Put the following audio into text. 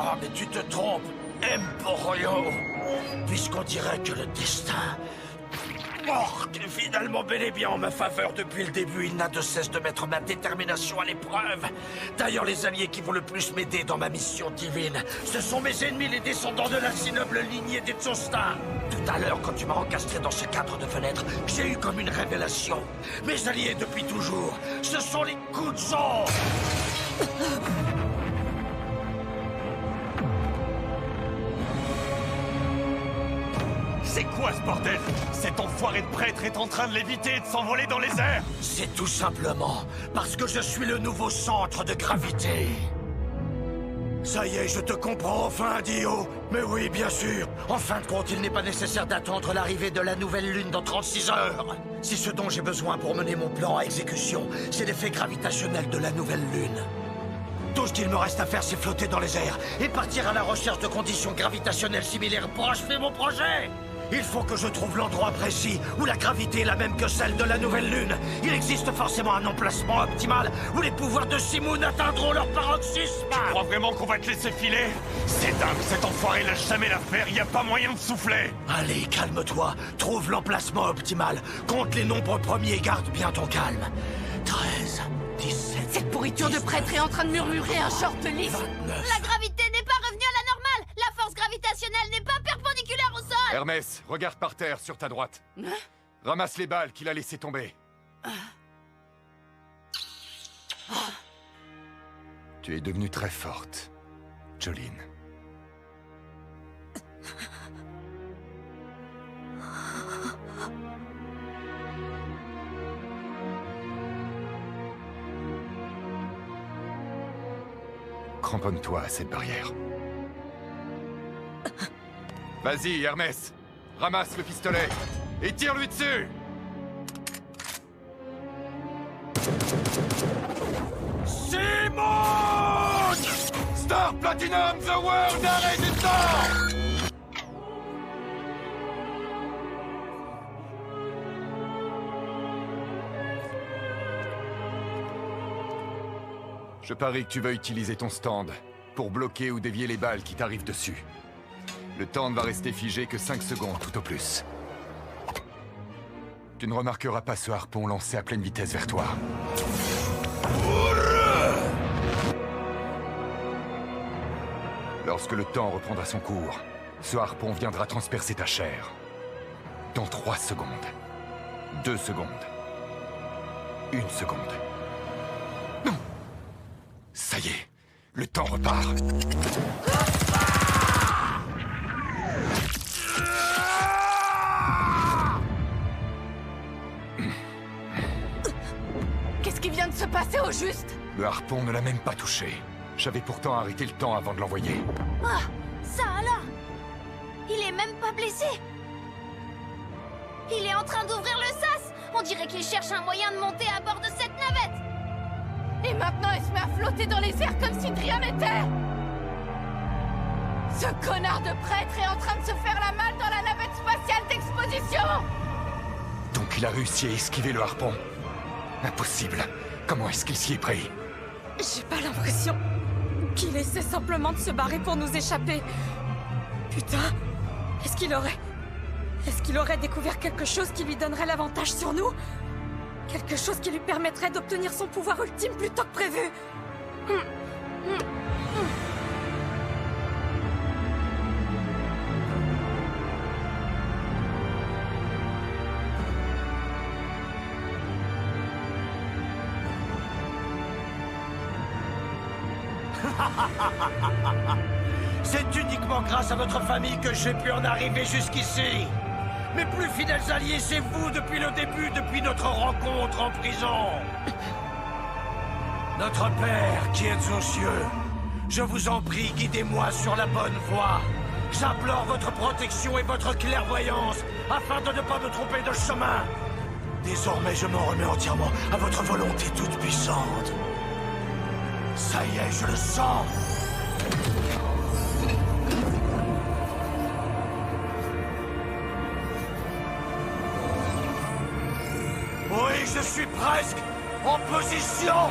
Oh, mais tu te trompes, Emporio. Puisqu'on dirait que le destin porte finalement bel et bien en ma faveur depuis le début, il n'a de cesse de mettre ma détermination à l'épreuve. D'ailleurs, les alliés qui vont le plus m'aider dans ma mission divine, ce sont mes ennemis, les descendants de la si noble lignée des Tsosta. Tout à l'heure, quand tu m'as encastré dans ce cadre de fenêtre, j'ai eu comme une révélation. Mes alliés depuis toujours, ce sont les Kuzo. C'est quoi ce bordel? Cet enfoiré de prêtre est en train de léviter et de s'envoler dans les airs! C'est tout simplement parce que je suis le nouveau centre de gravité. Ça y est, je te comprends enfin, Dio. Mais oui, bien sûr. En fin de compte, il n'est pas nécessaire d'attendre l'arrivée de la nouvelle lune dans 36 heures. Si ce dont j'ai besoin pour mener mon plan à exécution, c'est l'effet gravitationnel de la nouvelle lune. Tout ce qu'il me reste à faire, c'est flotter dans les airs et partir à la recherche de conditions gravitationnelles similaires pour achever mon projet. Il faut que je trouve l'endroit précis où la gravité est la même que celle de la nouvelle lune. Il existe forcément un emplacement optimal où les pouvoirs de Simoun atteindront leur paroxysme. Tu crois vraiment qu'on va te laisser filer? C'est dingue, cet enfoiré lâche jamais l'affaire, y a pas moyen de souffler. Allez, calme-toi. Trouve l'emplacement optimal. Compte les nombres premiers et garde bien ton calme. 13, 17... Cette pourriture de prêtre est en train de murmurer un short lisse. 29... La gravité n'est pas revenue à la normale. La force gravitationnelle n'est pas perpendiculaire au sol. Hermès, regarde par terre, sur ta droite. Hein? Ramasse les balles qu'il a laissées tomber. Tu es devenue très forte, Jolene. Cramponne-toi à cette barrière. Vas-y, Hermès. Ramasse le pistolet et tire-lui dessus. Simon! Star Platinum, the world arrêt du temps! Je parie que tu vas utiliser ton stand pour bloquer ou dévier les balles qui t'arrivent dessus. Le temps ne va rester figé que 5 secondes tout au plus. Tu ne remarqueras pas ce harpon lancé à pleine vitesse vers toi. Lorsque le temps reprendra son cours, ce harpon viendra transpercer ta chair. Dans 3 secondes. 2 secondes. 1 seconde. Non! Ça y est, le temps repart. Qu'est-ce qui vient de se passer au juste? Le harpon ne l'a même pas touché. J'avais pourtant arrêté le temps avant de l'envoyer. Ah, ça alors? Il est même pas blessé. Il est en train d'ouvrir le sas. On dirait qu'il cherche un moyen de monter à bord de cette navette. Et maintenant, il se met à flotter dans les airs comme si de rien n'était. Ce connard de prêtre est en train de se faire la malle dans la navette spatiale d'exposition. Donc il a réussi à esquiver le harpon. Impossible. Comment est-ce qu'il s'y est pris? J'ai pas l'impression qu'il essaie simplement de se barrer pour nous échapper. Putain, est-ce qu'il aurait découvert quelque chose qui lui donnerait l'avantage sur nous? Quelque chose qui lui permettrait d'obtenir son pouvoir ultime plus tôt que prévu? C'est uniquement grâce à votre famille que j'ai pu en arriver jusqu'ici. Mes plus fidèles alliés, c'est vous depuis le début, depuis notre rencontre en prison. Notre Père qui êtes aux cieux, je vous en prie, guidez-moi sur la bonne voie. J'implore votre protection et votre clairvoyance afin de ne pas me tromper de chemin. Désormais, je m'en remets entièrement à votre volonté toute puissante. Ça y est, je le sens. Oui, je suis presque en position.